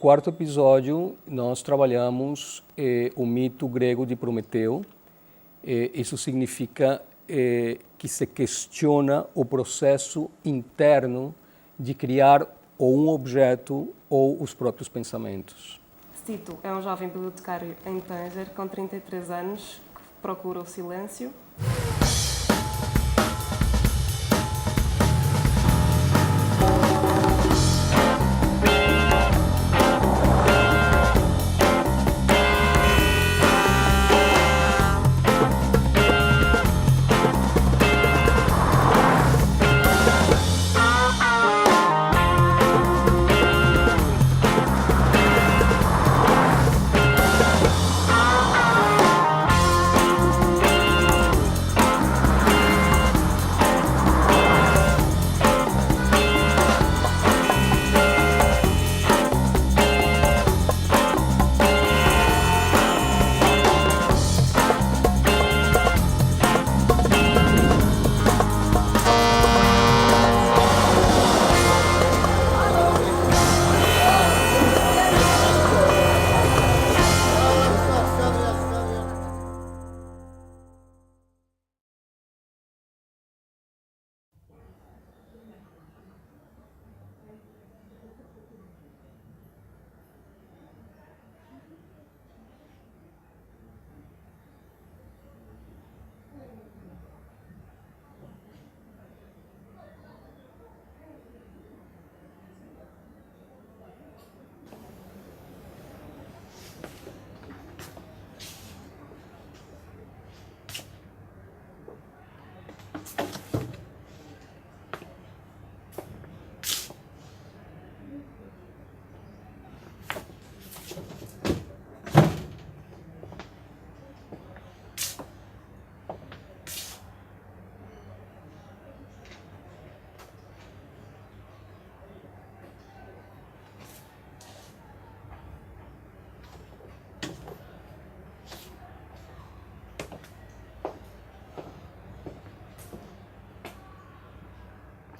No quarto episódio, nós trabalhamos o mito grego de Prometeu. Isso significa que se questiona o processo interno de criar ou um objeto ou os próprios pensamentos. Tito é um jovem bibliotecário em Tanger com 33 anos que procura o silêncio.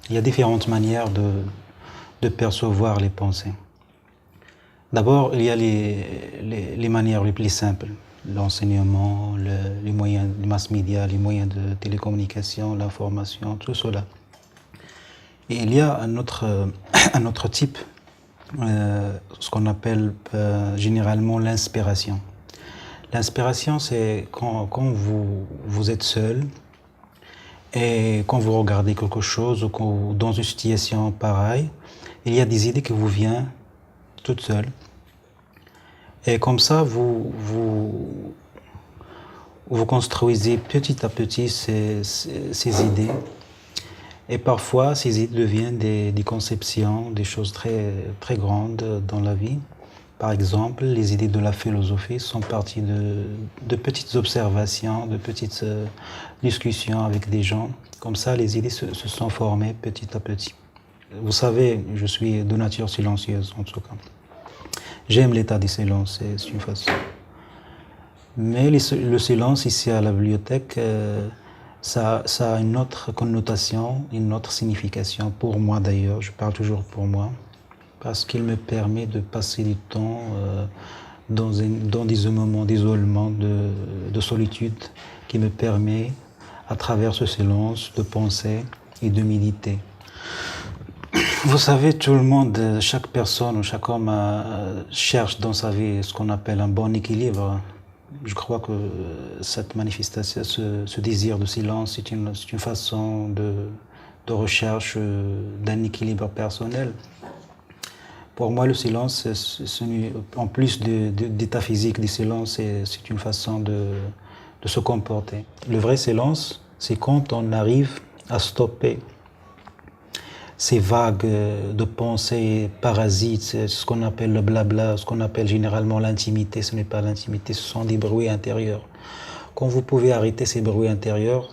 Il y a différentes manières de percevoir les pensées. D'abord, il y a les manières les plus simples, l'enseignement, les moyens de mass média, les moyens de télécommunication, l'information, tout cela. Et il y a un autre type, ce qu'on appelle généralement l'inspiration. L'inspiration, c'est quand vous êtes seul, et quand vous regardez quelque chose ou dans une situation pareille, il y a des idées qui vous viennent toutes seules. Et comme ça, vous construisez petit à petit ces idées. Et parfois, ces idées deviennent des conceptions, des choses très, très grandes dans la vie. Par exemple, les idées de la philosophie sont parties de petites observations, de petites discussions avec des gens. Comme ça, les idées se sont formées petit à petit. Vous savez, je suis de nature silencieuse, en tout cas. J'aime l'état du silence, c'est une façon. Mais le silence ici à la bibliothèque, ça a une autre connotation, une autre signification. Pour moi d'ailleurs, je parle toujours pour moi. Parce qu'il me permet de passer du temps dans des moments d'isolement, de solitude, qui me permet, à travers ce silence, de penser et de méditer. Vous savez, tout le monde, chaque personne, chaque homme cherche dans sa vie ce qu'on appelle un bon équilibre. Je crois que cette manifestation, ce désir de silence, c'est une façon de recherche d'un équilibre personnel. Pour moi, le silence, en plus d'état physique du silence, c'est une façon de se comporter. Le vrai silence, c'est quand on arrive à stopper ces vagues de pensées parasites, ce qu'on appelle le blabla, ce qu'on appelle généralement l'intimité. Ce n'est pas l'intimité, ce sont des bruits intérieurs. Quand vous pouvez arrêter ces bruits intérieurs,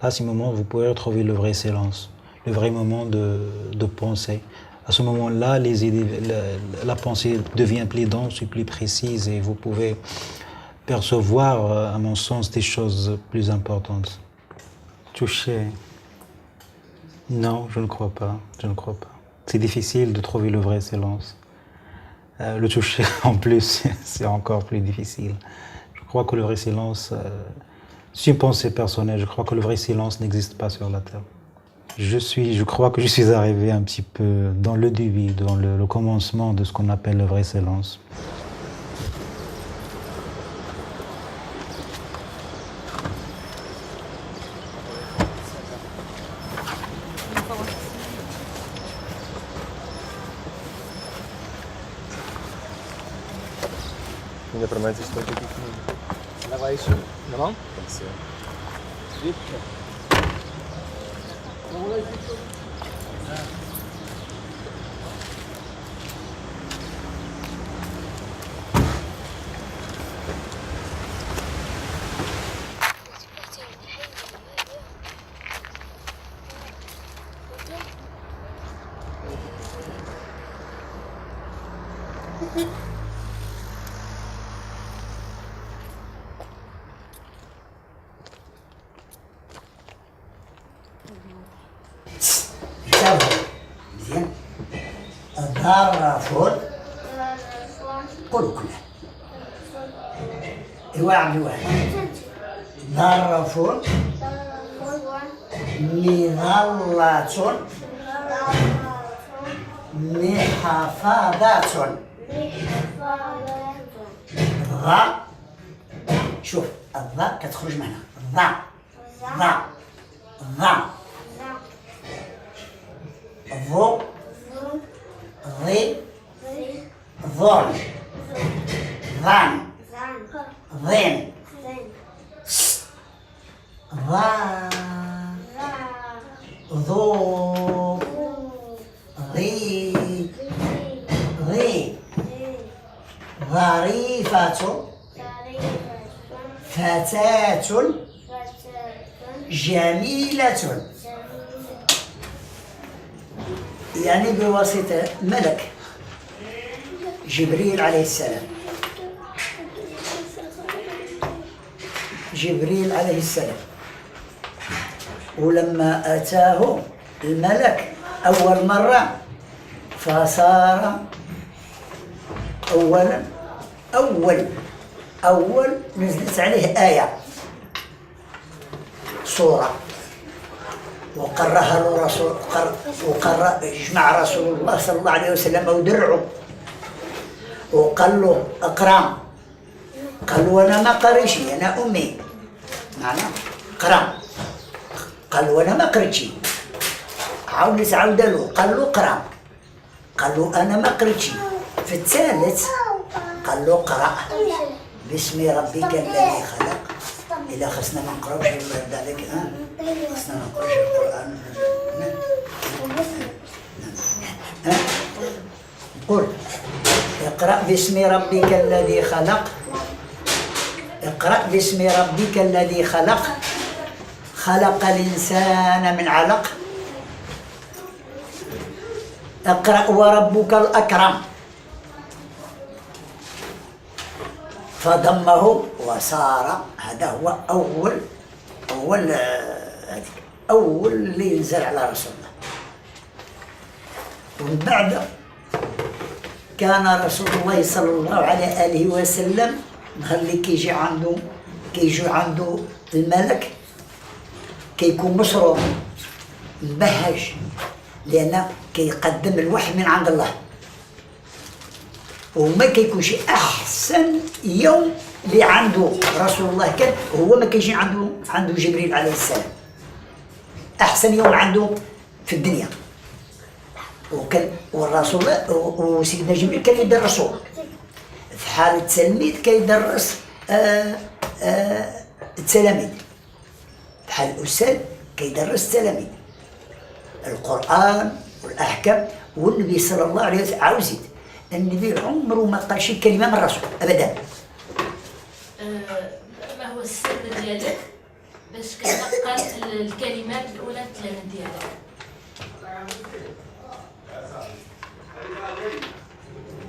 À ce moment, vous pouvez retrouver le vrai silence, le vrai moment de pensée. À ce moment-là, la pensée devient plus dense et plus précise et vous pouvez percevoir, à mon sens, des choses plus importantes. Toucher. Non, je ne crois pas. Je ne crois pas. C'est difficile de trouver le vrai silence. Le toucher, en plus, c'est encore plus difficile. Je crois que le vrai silence, c'est une pensée personnelle, je crois que le vrai silence n'existe pas sur la Terre. Je crois que je suis arrivé un petit peu dans le début, dans le commencement de ce qu'on appelle le vrai silence. Ainda para mais isto aqui comigo. Leva isso na mão? Pode ser. مزيان الظرفون قولوا كلها ايوا عبد الواحد ظرفون مظلة محفظة ظا شوف الظا كتخرج معنا ظا ظا ظا ظو ظي ظن ظن ظن ظا ظو ظي ظي ظريفة فتاة جميلة يعني بواسطة ملك جبريل عليه السلام جبريل عليه السلام ولما أتاه الملك أول مرة فصار أول نزلت عليه آية صورة وقرها له رسول جمع رسول الله صلى الله عليه وسلم ودرعه وقال له اقرا قال وانا ما قريتش انا امي معنى اقرا قال وانا ما قريتش عاود له قال له اقرا قال له انا ما قريتش في الثالث قال له اقرا باسم ربك الذي خلق إلا خصنا ما نقراوش يرد عليك خصنا ما نقراوش القرآن قل اقرأ باسم ربك الذي خلق اقرأ باسم ربك الذي خلق خلق الإنسان من علق اقرأ وربك الأكرم فضمه وصار هذا هو أول اللي ينزل على رسول الله. ومن بعد كان رسول الله صلى الله عليه آله وسلم نهار اللي كيجي عنده الملك كيكون مسرور مبهج لأنه كيقدم الوحي من عند الله وما كيكونش احسن يوم اللي عنده رسول الله كان هو ما كيجي عنده جبريل عليه السلام احسن يوم عنده في الدنيا وكان والرسول وسيدنا جبريل كان يدرسه في حال التلميذ كيدرس التلاميذ في حال الاستاذ كيدرس التلاميذ القران والاحكام والنبي صلى الله عليه وسلم عاوز النبي عمره ما قال شي كلمه من الرسول ابدا. ما هو السر ديالك باش كتلقات الكلمات الاولى التلاميذ ديالك؟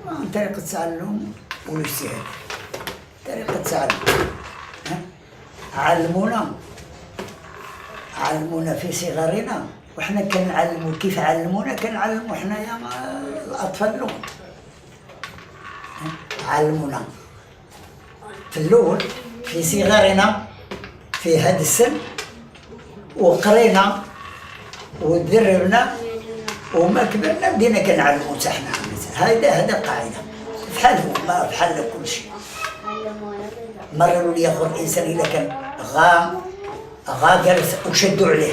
عن طريق التعلم والاجتهاد. طريقة التعلم علمونا في صغرنا، وحنا كنعلمو كيف علمونا كنعلمو حنايا الأطفال اللغة. علمونا في الأول في صغرنا في هذا السن، وقرينا ودربنا وما كبرنا بدينا كنعلمو حتى حنا. هذا قاعدة بحال كل شيء. مرة ليأخذ الإنسان إذا كان غا جالس وشدوا عليه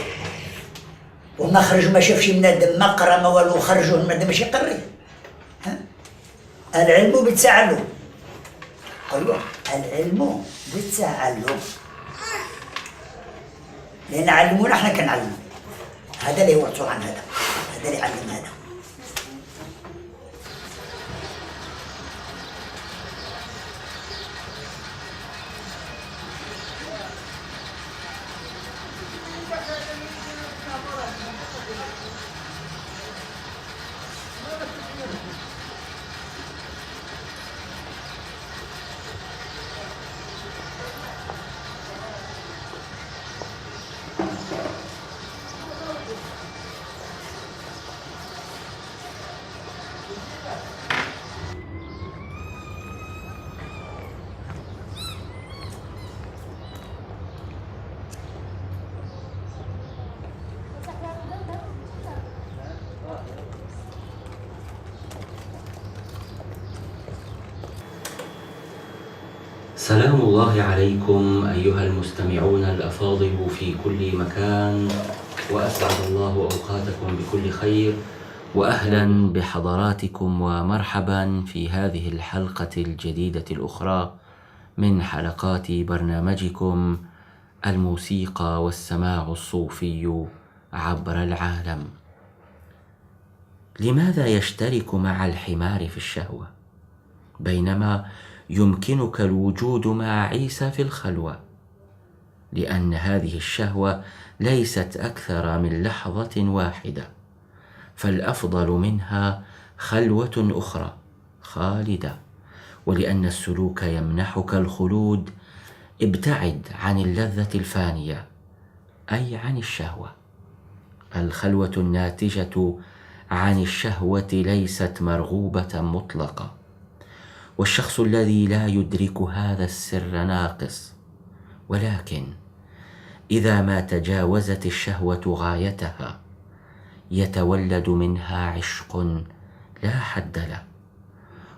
وما خرج ما شافش من الدم ما قرا ما والو خرجوه من الدم ماشي يقري. العلم بالتعلم. أيوه العلم بالتعلم، لأن علمونا احنا كنعلمو. هذا اللي يورثوا عن هذا اللي علم هذا. سلام الله عليكم أيها المستمعون الأفاضل في كل مكان، وأسعد الله أوقاتكم بكل خير، وأهلا بحضراتكم ومرحبا في هذه الحلقة الجديدة الأخرى من حلقات برنامجكم الموسيقى والسماع الصوفي عبر العالم. لماذا يشترك مع الحمار في الشهوة بينما يمكنك الوجود مع عيسى في الخلوة؟ لأن هذه الشهوة ليست أكثر من لحظة واحدة، فالأفضل منها خلوة أخرى خالدة. ولأن السلوك يمنحك الخلود، ابتعد عن اللذة الفانية أي عن الشهوة. الخلوة الناتجة عن الشهوة ليست مرغوبة مطلقة، والشخص الذي لا يدرك هذا السر ناقص. ولكن إذا ما تجاوزت الشهوة غايتها يتولد منها عشق لا حد له،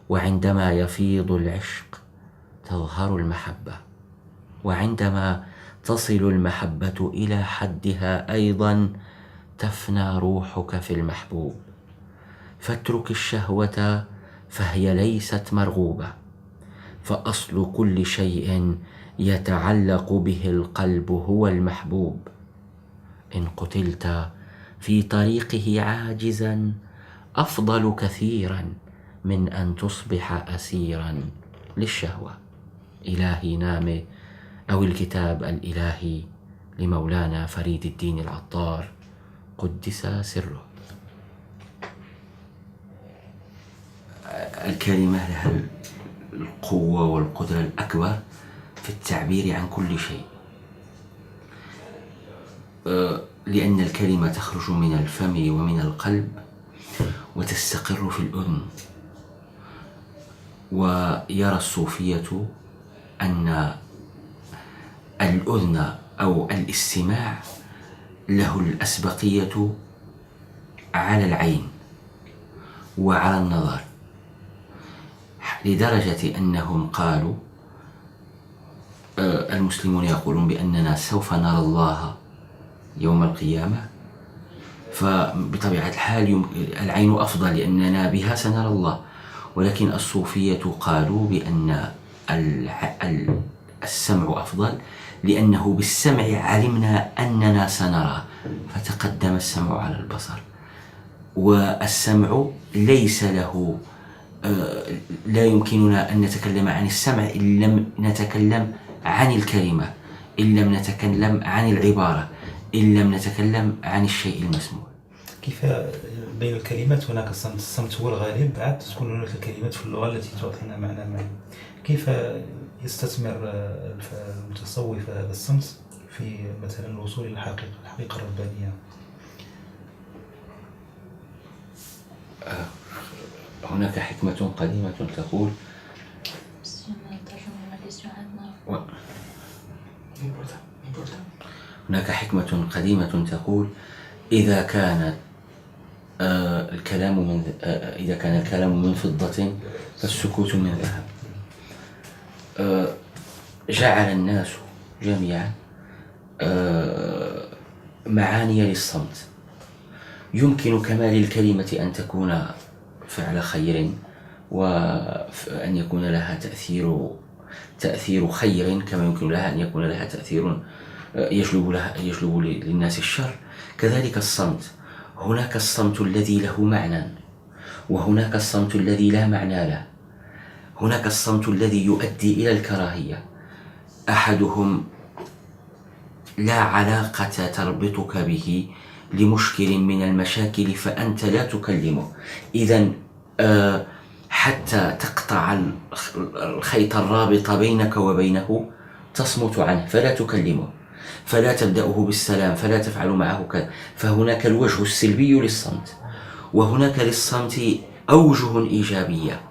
وعندما يفيض العشق تظهر المحبة، وعندما تصل المحبة إلى حدها أيضا تفنى روحك في المحبوب. فاترك الشهوة فهي ليست مرغوبة، فأصل كل شيء يتعلق به القلب هو المحبوب. إن قتلت في طريقه عاجزا أفضل كثيرا من أن تصبح أسيرا للشهوة. إلهي نامه، أو الكتاب الإلهي لمولانا فريد الدين العطار قدس سره. الكلمة لها القوة والقدرة الأكبر في التعبير عن كل شيء، لأن الكلمة تخرج من الفم ومن القلب وتستقر في الأذن. ويرى الصوفية أن الأذن أو الاستماع له الأسبقية على العين وعلى النظر، لدرجة أنهم قالوا المسلمون يقولون بأننا سوف نرى الله يوم القيامة، فبطبيعة الحال العين أفضل لأننا بها سنرى الله. ولكن الصوفية قالوا بأن السمع أفضل لأنه بالسمع علمنا أننا سنرى، فتقدم السمع على البصر. والسمع ليس له لا يمكننا أن نتكلم عن السمع إن لم نتكلم عن الكلمة. إن لم نتكلم عن العبارة، إن لم نتكلم عن الشيء المسموع. كيف بين الكلمات هناك الصمت، الصمت هو الغالب، بعد تكون هناك الكلمات في اللغة التي تعطينا معنى ما. كيف يستثمر المتصوف هذا الصمت في مثلا الوصول إلى الحقيقة الربانية؟ هناك حكمة قديمة تقول هناك حكمة قديمة تقول إذا كان الكلام من فضة فالسكوت من ذهب. جعل الناس جميعا معاني للصمت. يمكن كما للكلمة أن تكون فعل خير وأن يكون لها تأثير خير، كما يمكن لها أن يكون لها تأثير يجلب للناس الشر. كذلك الصمت، هناك الصمت الذي له معنى، وهناك الصمت الذي لا معنى له. هناك الصمت الذي يؤدي إلى الكراهية، أحدهم لا علاقة تربطك به لمشكل من المشاكل فأنت لا تكلمه. إذن حتى تقطع الخيط الرابط بينك وبينه تصمت عنه، فلا تكلمه، فلا تبدأه بالسلام، فلا تفعل معه كذا. فهناك الوجه السلبي للصمت، وهناك للصمت أوجه إيجابية.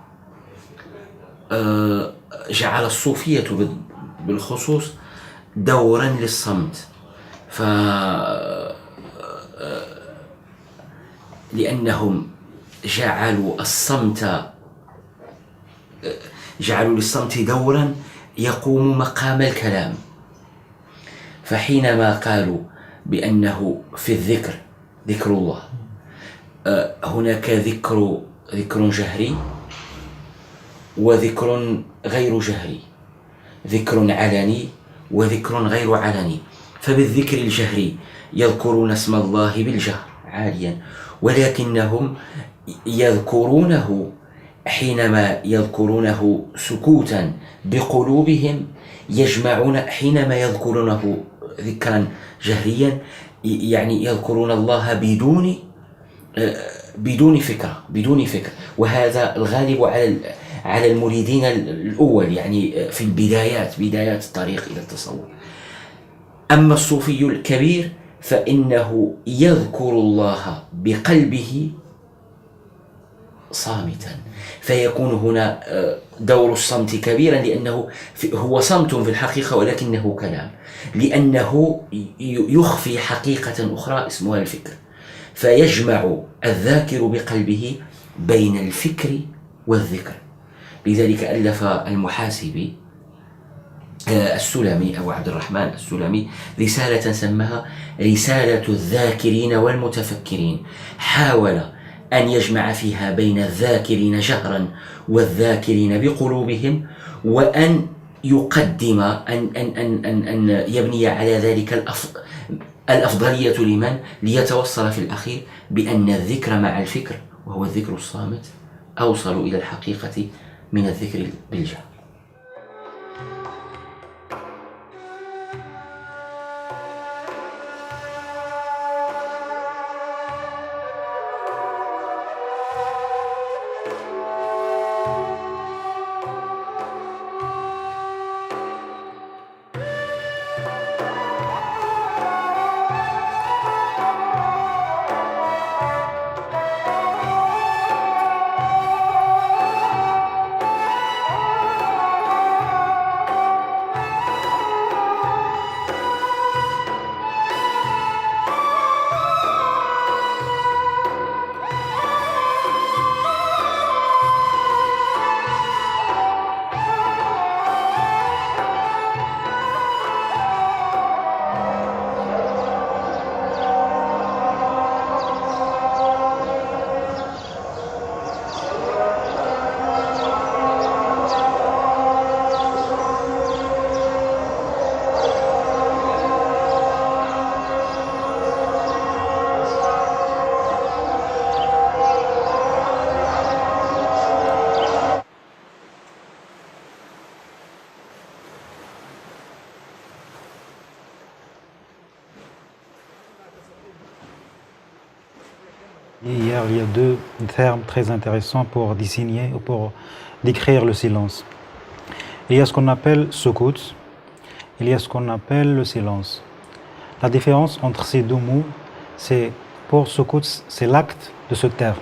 جعل الصوفية بالخصوص دورا للصمت، لأنهم جعلوا للصمت دورا يقوم مقام الكلام. فحينما قالوا بأنه في الذكر، ذكر الله، هناك ذكر جهري وذكر غير جهري، ذكر علني وذكر غير علني. فبالذكر الجهري يذكرون اسم الله بالجهر عاليا، ولكنهم يذكرونه حينما يذكرونه سكوتا بقلوبهم، يجمعون حينما يذكرونه ذكرا جهريا، يعني يذكرون الله بدون فكرة. وهذا الغالب على المريدين الأول، يعني في بدايات الطريق إلى التصوف. أما الصوفي الكبير فإنه يذكر الله بقلبه صامتا، فيكون هنا دور الصمت كبيرا، لأنه هو صمت في الحقيقة ولكنه كلام، لأنه يخفي حقيقة أخرى اسمها الفكر، فيجمع الذاكر بقلبه بين الفكر والذكر. لذلك ألف المحاسبي السلمي أبو عبد الرحمن السلمي رسالة سماها رسالة الذاكرين والمتفكرين. حاول أن يجمع فيها بين الذاكرين جهرا والذاكرين بقلوبهم، وأن يقدم أن يبني على ذلك الأفضلية لمن ليتوصل في الأخير بأن الذكر مع الفكر، وهو الذكر الصامت، أوصل إلى الحقيقة من الذكر بالجهر. Hier, il y a deux termes très intéressants pour désigner ou pour décrire le silence. Il y a ce qu'on appelle sukut, il y a ce qu'on appelle le silence. La différence entre ces deux mots, c'est pour sukut, c'est l'acte de se taire,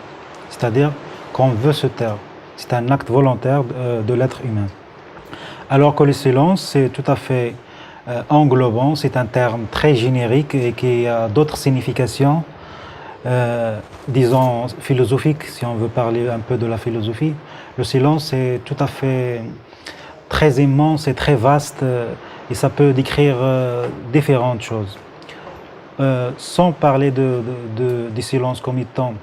c'est-à-dire qu'on veut se taire. C'est un acte volontaire de l'être humain. Alors que le silence, c'est tout à fait englobant, c'est un terme très générique et qui a d'autres significations, disons philosophiques, si on veut parler un peu de la philosophie. Le silence, c'est tout à fait très immense et très vaste et ça peut décrire différentes choses. Sans parler du silence comme étant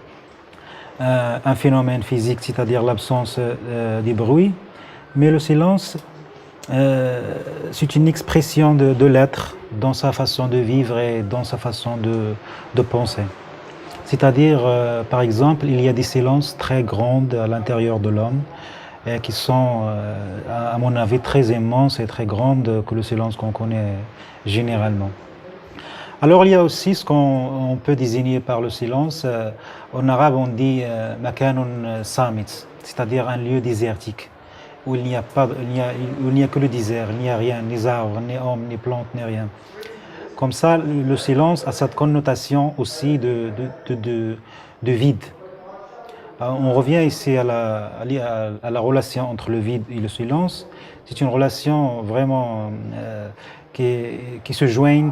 un phénomène physique, c'est-à-dire l'absence des bruits, mais le silence, c'est une expression de l'être dans sa façon de vivre et dans sa façon de penser. C'est-à-dire, par exemple, il y a des silences très grandes à l'intérieur de l'homme qui sont, à mon avis, très immenses et très grandes que le silence qu'on connaît généralement. Alors il y a aussi ce qu'on peut désigner par le silence. En arabe on dit makanun samit, c'est-à-dire un lieu désertique où il n'y a que le désert, il n'y a rien, ni arbres, ni hommes, ni plantes, ni rien. Comme ça, le silence a cette connotation aussi de vide. On revient ici à la relation entre le vide et le silence. C'est une relation vraiment qui se joint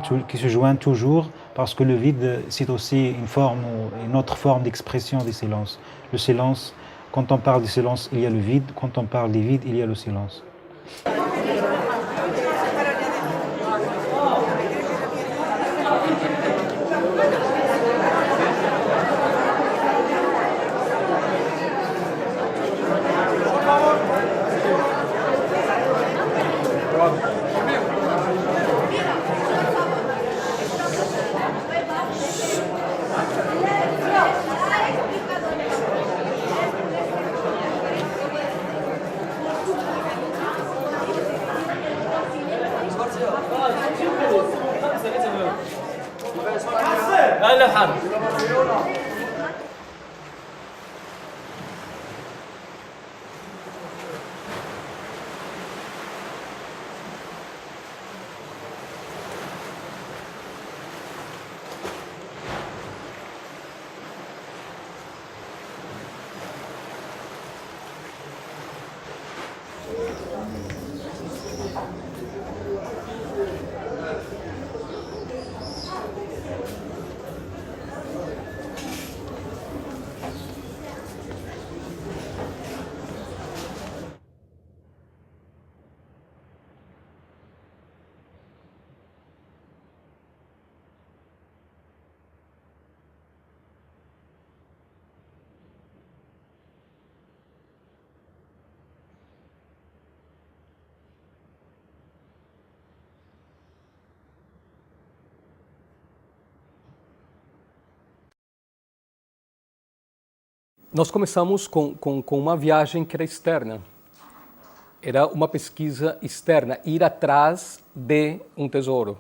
toujours, parce que le vide, c'est aussi une autre forme d'expression du silence. Le silence, quand on parle du silence, il y a le vide. Quand on parle du vide, il y a le silence. Nós começamos com uma viagem que era externa. Era uma pesquisa externa, ir atrás de um tesouro.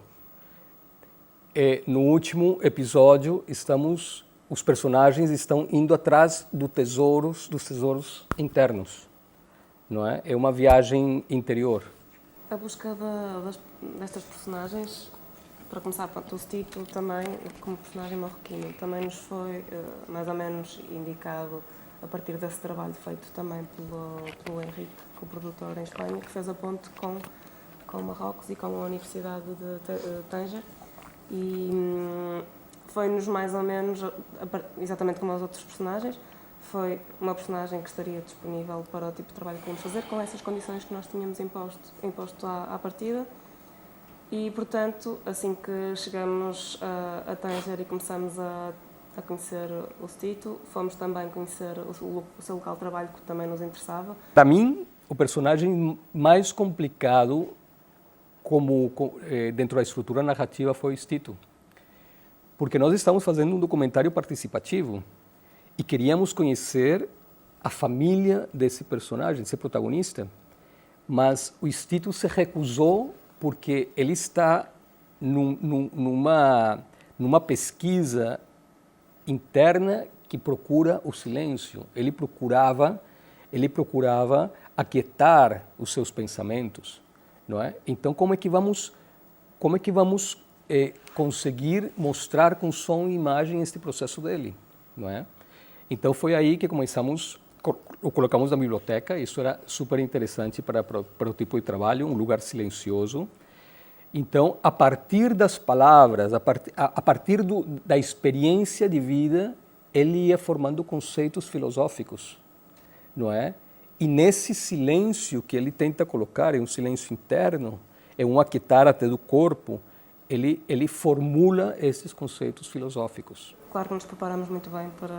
E no último episódio, os personagens estão indo atrás dos tesouros internos. Não é? É uma viagem interior. A busca destas personagens, para começar, o Stito também, como personagem marroquino, também nos foi mais ou menos indicado a partir desse trabalho feito também pelo Henrique, o produtor em Espanha, que fez a ponte com Marrocos e com a Universidade de Tanger. E foi-nos mais ou menos, exatamente como os outros personagens, foi uma personagem que estaria disponível para o tipo de trabalho que vamos fazer, com essas condições que nós tínhamos imposto à partida. E, portanto, assim que chegamos a Tanger e começamos a conhecer o Stito, fomos também conhecer o seu local de trabalho, que também nos interessava. Para mim, o personagem mais complicado dentro da estrutura narrativa foi o Stito. Porque nós estamos fazendo um documentário participativo e queríamos conhecer a família desse personagem, desse protagonista, mas o Stito se recusou porque ele está numa pesquisa interna que procura o silêncio. Ele procurava aquietar os seus pensamentos, não é? Então, como é que vamos conseguir mostrar com som e imagem este processo dele, não é? Então foi aí que o colocamos na biblioteca. Isso era super interessante para o tipo de trabalho, um lugar silencioso. Então, a partir das palavras, a partir da experiência de vida, ele ia formando conceitos filosóficos, não é? E nesse silêncio que ele tenta colocar, é um silêncio interno, é um aquietar até do corpo, ele formula esses conceitos filosóficos. Claro que nos preparamos muito bem para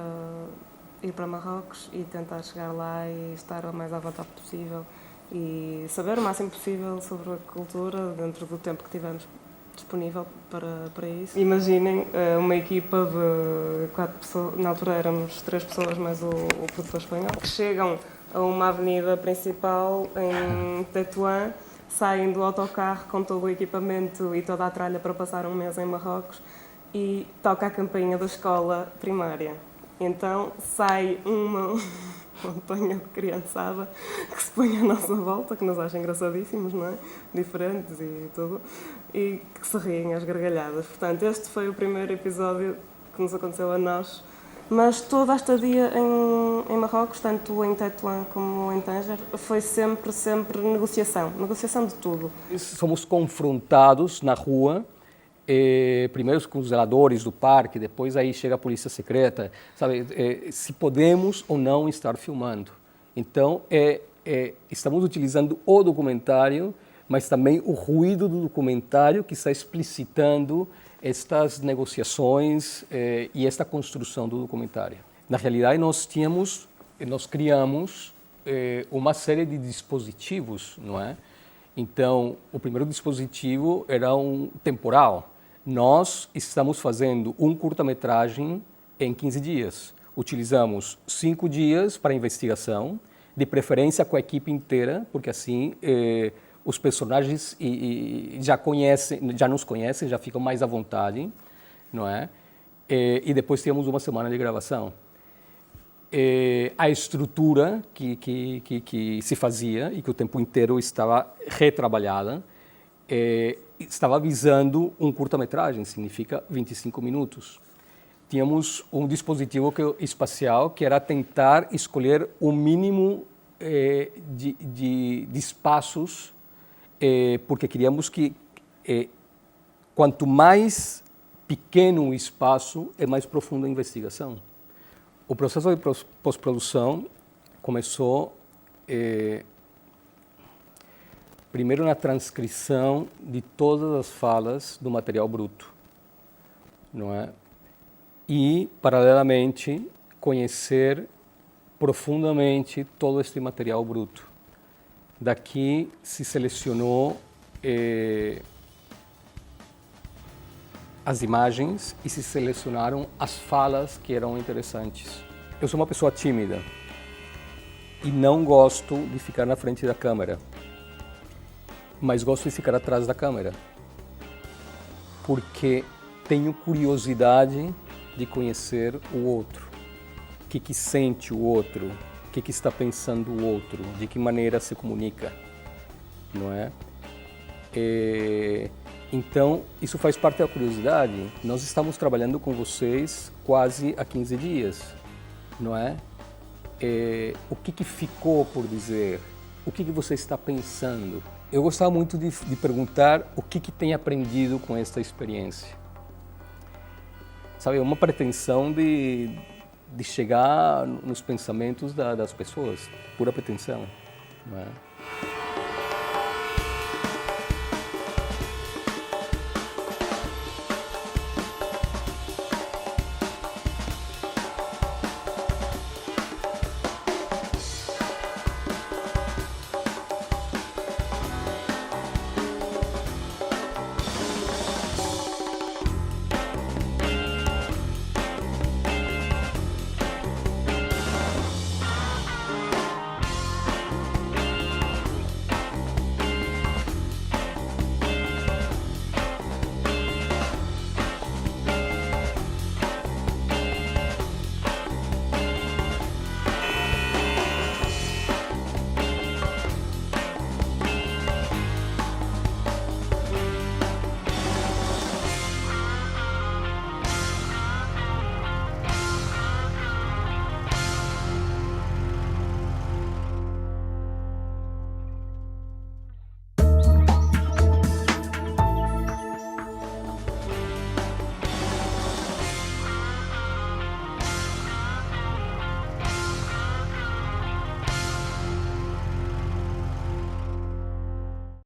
ir para Marrocos e tentar chegar lá e estar o mais à vontade possível e saber o máximo possível sobre a cultura dentro do tempo que tivemos disponível para isso. Imaginem uma equipa de 4 pessoas, na altura éramos 3 pessoas mais o produtor espanhol, que chegam a uma avenida principal em Tetuán, saem do autocarro com todo o equipamento e toda a tralha para passar um mês em Marrocos e toca a campainha da escola primária. Então sai uma montanha de criançada que se põe à nossa volta, que nos acha engraçadíssimos, não é? Diferentes e tudo, e que se riem às gargalhadas. Portanto, este foi o primeiro episódio que nos aconteceu a nós. Mas toda a estadia em Marrocos, tanto em Tetuán como em Tanger, foi sempre negociação de tudo. Somos confrontados na rua, primeiro com os zeladores do parque, depois aí chega a polícia secreta, sabe, se podemos ou não estar filmando. Então, estamos utilizando o documentário, mas também o ruído do documentário que está explicitando estas negociações e esta construção do documentário. Na realidade, nós criamos uma série de dispositivos, não é? Então, o primeiro dispositivo era um temporal. Nós estamos fazendo um curta-metragem em 15 dias. Utilizamos 5 dias para a investigação, de preferência com a equipe inteira, porque assim os personagens já nos conhecem, já ficam mais à vontade, não é? E depois temos uma semana de gravação. A estrutura que se fazia e que o tempo inteiro estava retrabalhada, estava visando um curta-metragem, significa 25 minutos. Tínhamos um dispositivo espacial que era tentar escolher o mínimo de espaços, porque queríamos que quanto mais pequeno o espaço, é mais profunda a investigação. O processo de pós-produção começou primeiro na transcrição de todas as falas do material bruto, não é? E, paralelamente, conhecer profundamente todo este material bruto. Daqui se selecionou as imagens e se selecionaram as falas que eram interessantes. Eu sou uma pessoa tímida e não gosto de ficar na frente da câmera, mas gosto de ficar atrás da câmera, porque tenho curiosidade de conhecer o outro, o que sente o outro, o que está pensando o outro, de que maneira se comunica, não é? Então, isso faz parte da curiosidade. Nós estamos trabalhando com vocês quase há 15 dias, não é? O que ficou por dizer? O que você está pensando? Eu gostava muito de perguntar o que tem aprendido com esta experiência. Sabe, é uma pretensão de chegar nos pensamentos das pessoas, pura pretensão, não é?